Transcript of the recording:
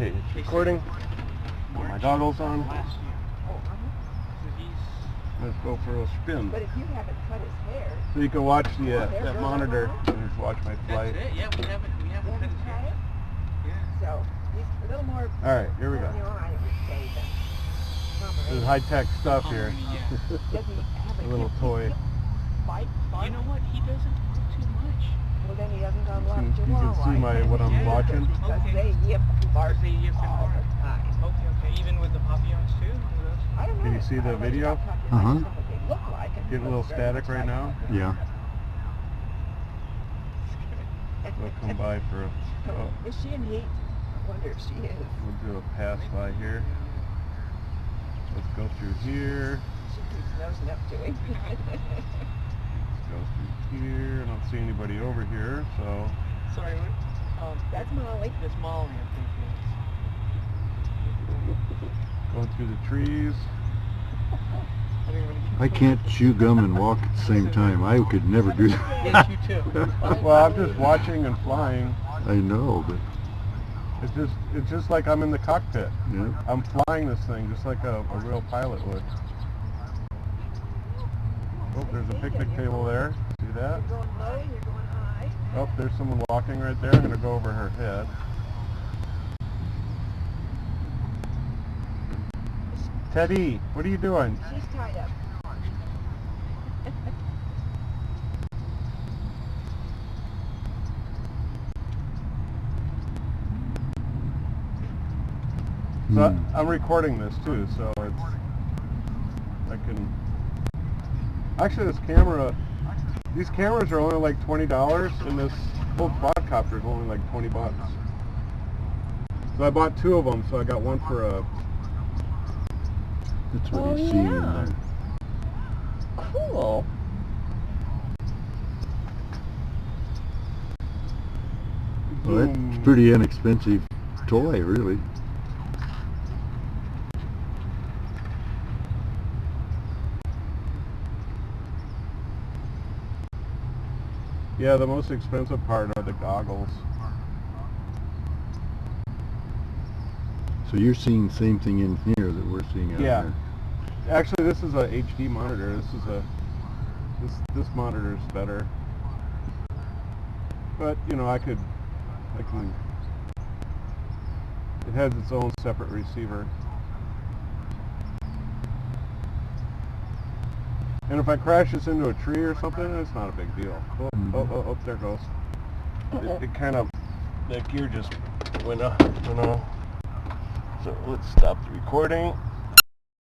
Okay, it's recording. Put my goggles on. Let's go for a spin. But if you haven't cut his hair, so you can watch the that monitor and just watch my flight. That's it. Yeah, we haven't cut his hair. Yeah. So he's a little more. All right, here we go. This is high-tech stuff here. Does he have a little toy. You know what? He doesn't talk too much. Well, then he doesn't talk much. You can see what I'm watching. Because they yip and bark They yip and all bark. the time. Okay. Even with the papillons too? I don't know. Can you see the video? What they look like. Getting a little static right now. Yeah. We'll come by for a. Is she in heat? I wonder if she is. We'll do a pass by here. Let's go through here. She keeps nosing up to him. Let's go through here. I don't see anybody over here, so. Sorry, what? That's Molly. That's Molly, I think. Going through the trees. I can't chew gum and walk at the same time. I could never do that. Yes, you too. Well, I'm just watching and flying. I know, but It's just like I'm in the cockpit. yeah. I'm flying this thing just like a real pilot would. Oh, there's a picnic table there. See that? You're going low, you're going high. Oh, there's someone walking right there. I'm going to go over her head. Teddy, what are you doing? She's tied up. So I'm recording this too, so I can. Actually, these cameras are only like $20, and this whole quadcopter is only like $20. So I bought two of them. So I got one for a. That's what he's seeing in there. Cool. Well, that's a pretty inexpensive toy, really. Yeah, the most expensive part are the goggles. So you're seeing the same thing in here that we're seeing out Yeah. there. Actually, this is a HD monitor. This monitor is better. But you know, I can. It has its own separate receiver. And if I crash this into a tree or something, it's not a big deal. Oh, there it goes. It kind of, that gear just went off. So let's stop the recording.